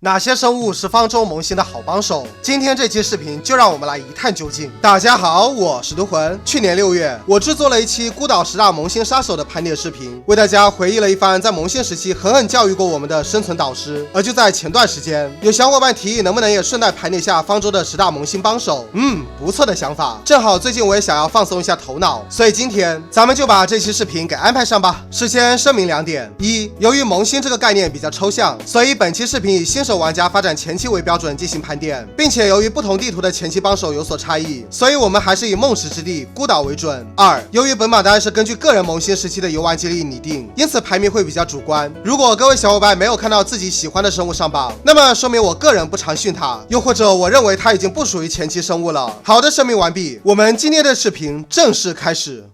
哪些生物是方舟萌新的好帮手？今天这期视频就让我们来一探究竟。大家好，我是独魂。去年6月，我制作了一期孤岛10大萌新杀手的盘点视频，为大家回忆了一番在萌新时期狠狠教育过我们的生存导师。而就在前段时间，有小伙伴提议能不能也顺带盘点下方舟的10大萌新帮手。不错的想法。正好最近我也想要放松一下头脑，所以今天咱们就把这期视频给安排上吧。事先声明2点：一，由于萌新这个概念比较抽象，所以本期视频以新手玩家发展前期为标准进行盘点，并且由于不同地图的前期帮手有所差异，所以我们还是以梦石之地孤岛为准。2，由于本榜单是根据个人萌新时期的游玩经历拟定，因此排名会比较主观。如果各位小伙伴没有看到自己喜欢的生物上榜，那么说明我个人不常训它，又或者我认为它已经不属于前期生物了。好的，声明完毕，我们今天的视频正式开始。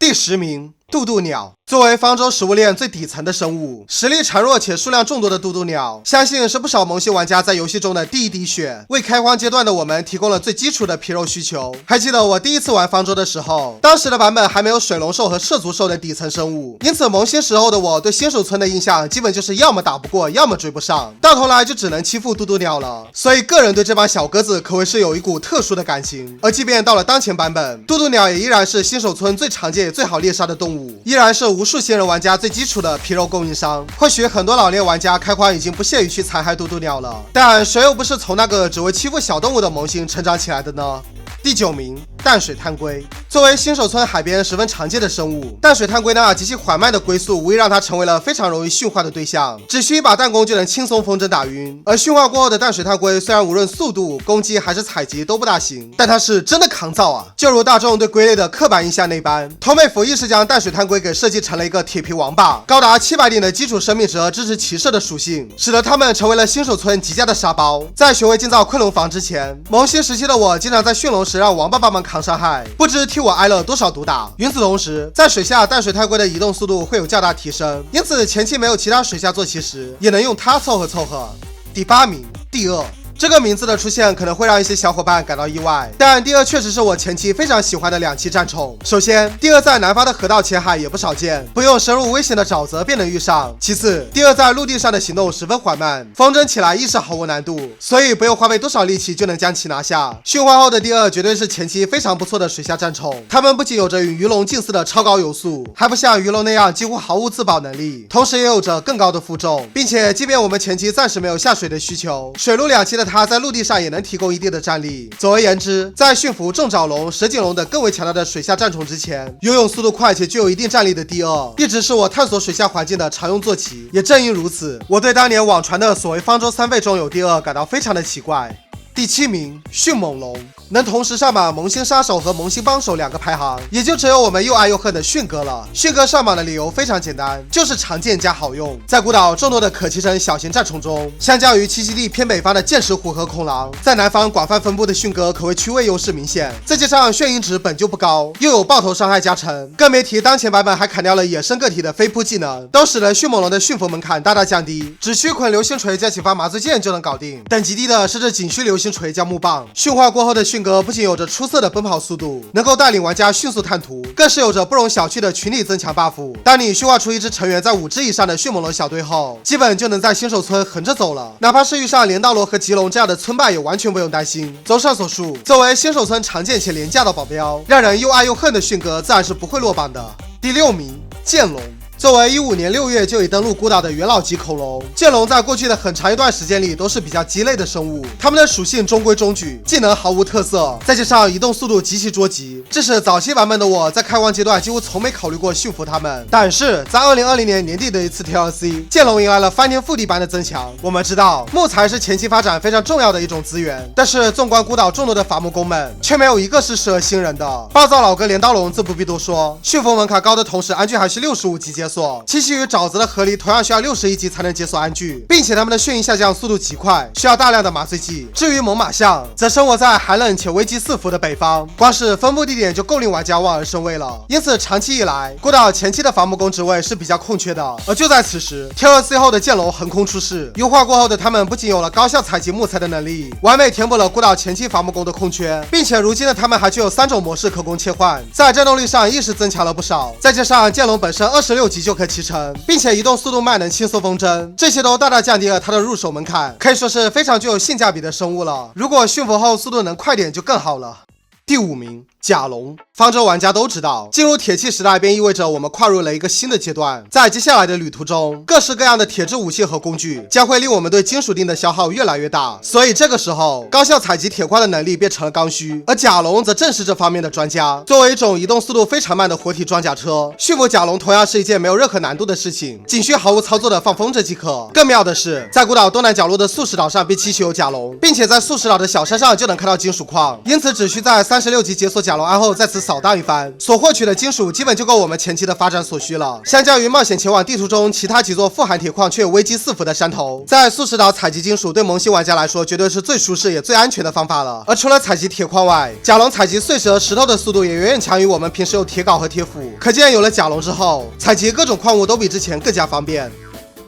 第10名，渡渡鸟。作为方舟食物链最底层的生物，实力孱弱且数量众多的渡渡鸟，相信是不少萌新玩家在游戏中的第一滴血，为开荒阶段的我们提供了最基础的皮肉需求。还记得我第一次玩方舟的时候，当时的版本还没有水龙兽和涉足兽的底层生物，因此萌新时候的我对新手村的印象基本就是要么打不过，要么追不上，到头来就只能欺负渡渡鸟了。所以个人对这帮小鸽子可谓是有一股特殊的感情。而即便到了当前版本，渡渡鸟也依然是新手村最常见也最好猎杀的动物，依然是无数新人玩家最基础的皮肉供应商。或许很多老练玩家开荒已经不屑于去残害渡渡鸟了，但谁又不是从那个只会欺负小动物的萌新成长起来的呢？第9名，淡水炭龟。作为新手村海边十分常见的生物，淡水炭龟呢极其缓慢的龟速无疑让它成为了非常容易驯化的对象，只需一把弹弓就能轻松风筝打晕。而驯化过后的淡水炭龟虽然无论速度、攻击还是采集都不大行，但它是真的抗造啊！就如大众对龟类的刻板印象那般，头妹服亦是将淡水炭龟给设计成了一个铁皮王八，高达700点的基础生命值和支持骑射的属性，使得它们成为了新手村极佳的沙包。在学会建造昆龙房之前，萌新时期的我经常在驯龙时让王八爸们扛伤害，不知替我挨了多少毒打。与此同时，在水下淡水炭龟的移动速度会有较大提升，因此前期没有其他水下坐骑时，也能用它凑合凑合。第8名，帝鳄。这个名字的出现可能会让一些小伙伴感到意外，但帝鳄确实是我前期非常喜欢的2期战宠。首先，帝鳄在南方的河道浅海也不少见，不用深入危险的沼泽便能遇上。其次，帝鳄在陆地上的行动十分缓慢，风筝起来亦是毫无难度，所以不用花费多少力气就能将其拿下。驯化后的帝鳄绝对是前期非常不错的水下战宠，它们不仅有着与鱼龙近似的超高游速，还不像鱼龙那样几乎毫无自保能力，同时也有着更高的负重，并且即便我们前期暂时没有下水的需求，水陆2期的它在陆地上也能提供一定的战力。总而言之，在驯服重爪龙、蛇颈龙等更为强大的水下战宠之前，游泳速度快且具有一定战力的帝鳄一直是我探索水下环境的常用坐骑。也正因如此，我对当年网传的所谓方舟3费中有帝鳄感到非常的奇怪。第7名，迅猛龙。能同时上榜萌新杀手和萌新帮手2个排行，也就只有我们又爱又恨的迅哥了。迅哥上榜的理由非常简单，就是常见加好用。在孤岛众多的可骑乘小型战宠中，相较于栖息地偏北方的剑齿虎和恐狼，在南方广泛分布的迅哥可谓区位优势明显。再加上眩晕值本就不高，又有爆头伤害加成，更别提当前版本还砍掉了野生个体的飞扑技能，都使得迅猛龙的驯服门槛大大降低，只需捆流星锤加几发麻醉剑就能搞定。等级低的是这仅需流星锤加木棒。驯化过后的迅哥不仅有着出色的奔跑速度，能够带领玩家迅速探图，更是有着不容小觑的群体增强 buff。当你驯化出一支成员在5只以上的迅猛龙小队后，基本就能在新手村横着走了，哪怕是遇上镰刀罗和棘龙这样的村霸也完全不用担心。综上所述，作为新手村常见且廉价的保镖，让人又爱又恨的迅哥自然是不会落榜的。第6名，剑龙。作为15年6月就已登陆孤岛的元老级恐龙，剑龙在过去的很长一段时间里都是比较鸡肋的生物，它们的属性中规中矩，技能毫无特色，再加上移动速度极其捉急，致使早期版本的我在开荒阶段几乎从没考虑过驯服它们。但是在2020年年底的一次 TLC， 剑龙迎来了翻天覆地般的增强。我们知道木材是前期发展非常重要的一种资源，但是纵观孤岛众多的伐木工们，却没有一个是适合新人的。暴躁老哥镰刀龙自不必多说，驯服门槛高的同时安具还需65级解锁，栖息于沼泽的河狸同样需要61级才能解锁安具，并且它们的眩晕下降速度极快，需要大量的麻醉剂。至于猛犸象，则生活在寒冷且危机四伏的北方，光是分布地点就够令玩家望而生畏了。因此长期以来，孤岛前期的伐木工职位是比较空缺的。而就在此时 TLC 后的剑龙横空出世，优化过后的他们不仅有了高效采集木材的能力，完美填补了孤岛前期伐木工的空缺，并且如今的他们还具有3种模式可供切换，在战斗力上亦是增强了不少。再加上剑龙本身26级级就可骑乘，并且移动速度慢，能轻松风筝，这些都大大降低了它的入手门槛，可以说是非常具有性价比的生物了。如果驯服后速度能快点就更好了。第5名，甲龙。方舟玩家都知道，进入铁器时代便意味着我们跨入了一个新的阶段。在接下来的旅途中，各式各样的铁制武器和工具将会令我们对金属锭的消耗越来越大。所以这个时候，高效采集铁矿的能力变成了刚需，而甲龙则正是这方面的专家。作为一种移动速度非常慢的活体装甲车，驯服甲龙同样是一件没有任何难度的事情，仅需毫无操作的放风筝即可。更妙的是，在孤岛东南角落的素食岛上便栖息有甲龙，并且在素食岛的小山上就能看到金属矿，因此只需在36级解锁甲龙鞍后再次扫荡一番，所获取的金属基本就够我们前期的发展所需了。相较于冒险前往地图中其他几座富含铁矿却有危机四伏的山头，在素食岛采集金属对萌新玩家来说绝对是最舒适也最安全的方法了。而除了采集铁矿外，甲龙采集碎石和石头的速度也远远强于我们平时用铁镐和铁斧，可见有了甲龙之后，采集各种矿物都比之前更加方便。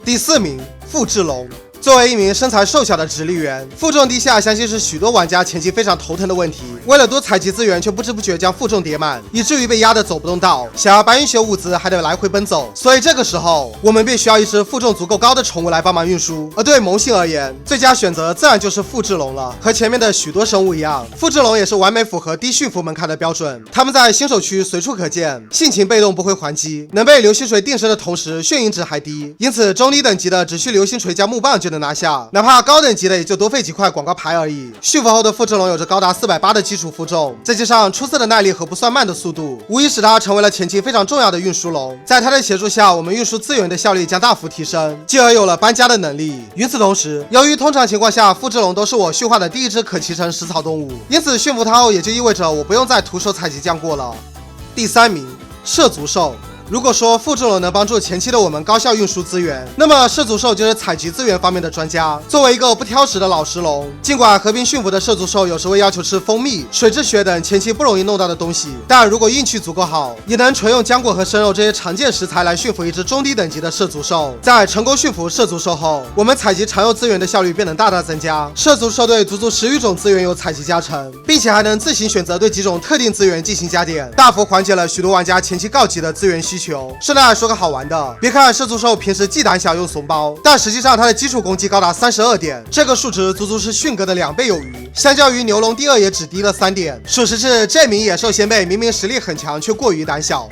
第4名，复制龙。作为一名身材瘦小的直立员，负重低下相信是许多玩家前期非常头疼的问题。为了多采集资源，却不知不觉将负重叠满，以至于被压得走不动道，想要搬运些物资还得来回奔走。所以这个时候，我们便需要一只负重足够高的宠物来帮忙运输。而对萌新而言，最佳选择自然就是复制龙了。和前面的许多生物一样，复制龙也是完美符合低驯服门槛的标准。它们在新手区随处可见，性情被动不会还击，能被流星锤定身的同时眩晕值还低，因此中低等级的只需流星锤加木棒就能拿下，哪怕高等级的也就多费几块广告牌而已。驯服后的复制龙有着高达480的基础负重，再加上出色的耐力和不算慢的速度，无疑使它成为了前期非常重要的运输龙。在它的协助下，我们运输资源的效率将大幅提升，继而有了搬家的能力。与此同时，由于通常情况下复制龙都是我驯化的第一只可骑乘食草动物，因此驯服它后也就意味着我不用再徒手采集浆果了。第3名，涉足兽。如果说复制龙能帮助前期的我们高效运输资源，那么涉足兽就是采集资源方面的专家。作为一个不挑食的老实龙，尽管和平驯服的涉足兽有时会要求吃蜂蜜、水蛭血等前期不容易弄到的东西，但如果运气足够好，也能纯用浆果和生肉这些常见食材来驯服一只中低等级的涉足兽。在成功驯服涉足兽后，我们采集常用资源的效率便能大大增加。涉足兽对足足10余种资源有采集加成，并且还能自行选择对几种特定资源进行加点，大幅缓解了许多玩家前期告急的资源需求。顺带说个好玩的，别看涉足兽平时既胆小又怂包，但实际上它的基础攻击高达32点，这个数值足足是驯格的2倍有余，相较于牛龙第2也只低了3点，属实是这名野兽先辈明明实力很强，却过于胆小。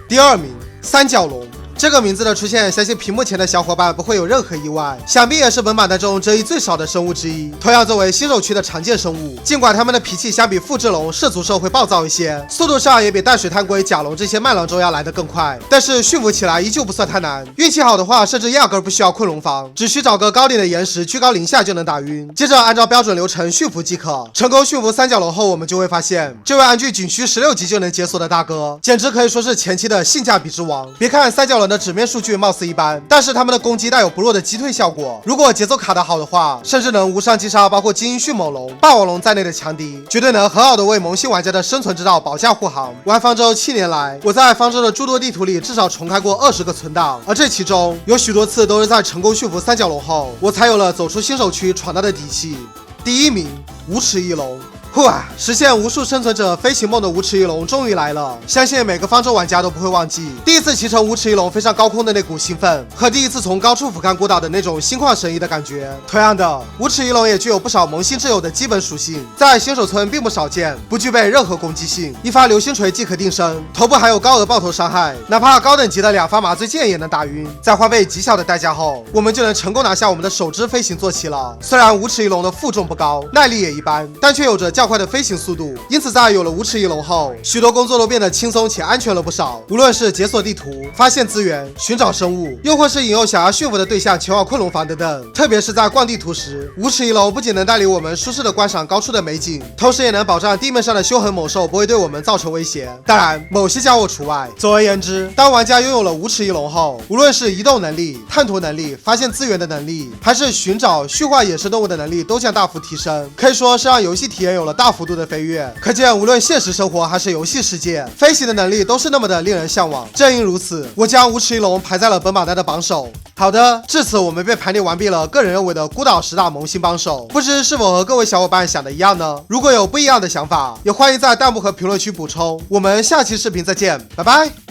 第2名，三角龙。这个名字的出现，相信屏幕前的小伙伴不会有任何意外，想必也是本版当中争议最少的生物之一。同样作为新手区的常见生物，尽管它们的脾气相比复制龙、涉足兽会暴躁一些，速度上也比淡水滩龟、甲龙这些慢郎中要来得更快，但是驯服起来依旧不算太难。运气好的话，甚至压根不需要困龙房，只需找个高点的岩石居高临下就能打晕，接着按照标准流程驯服即可。成功驯服三角龙后，我们就会发现，这位安居仅需16级就能解锁的大哥，简直可以说是前期的性价比之王。别看三角龙的纸面数据貌似一般，但是他们的攻击带有不弱的击退效果。如果节奏卡得好的话，甚至能无伤击杀包括精英迅猛龙、霸王龙在内的强敌，绝对能很好的为萌新玩家的生存之道保驾护航。玩方舟7年来，我在方舟的诸多地图里至少重开过20个存档，而这其中有许多次都是在成功驯服三角龙后，我才有了走出新手区闯荡的底气。第1名，无齿翼龙。实现无数生存者飞行梦的无齿翼龙终于来了，相信每个方舟玩家都不会忘记第一次骑乘无齿翼龙飞上高空的那股兴奋，和第一次从高处俯瞰孤岛的那种心旷神怡的感觉。同样的，无齿翼龙也具有不少萌新挚友的基本属性，在新手村并不少见，不具备任何攻击性，一发流星锤即可定身，头部还有高额爆头伤害，哪怕高等级的2发麻醉箭也能打晕。在花费极小的代价后，我们就能成功拿下我们的首只飞行坐骑了。虽然无齿翼龙的负重不高，耐力也一般，但却有着较快的飞行速度，因此在有了无齿翼龙后，许多工作都变得轻松且安全了不少。无论是解锁地图、发现资源、寻找生物，又或是引诱想要驯服的对象前往困龙房等等，特别是在逛地图时，无齿翼龙不仅能带领我们舒适的观赏高处的美景，同时也能保障地面上的凶狠猛兽不会对我们造成威胁。当然，某些家伙除外。总而言之，当玩家拥有了无齿翼龙后，无论是移动能力、探图能力、发现资源的能力，还是寻找、驯化野生动物的能力，都将大幅提升，可以说是让游戏体验有了大幅度的飞跃。可见无论现实生活还是游戏世界，飞行的能力都是那么的令人向往。正因如此，我将无齿翼龙排在了本榜单的榜首。好的，至此我们便盘点完毕了个人认为的孤岛10大萌新帮手，不知是否和各位小伙伴想的一样呢？如果有不一样的想法，也欢迎在弹幕和评论区补充。我们下期视频再见，拜拜。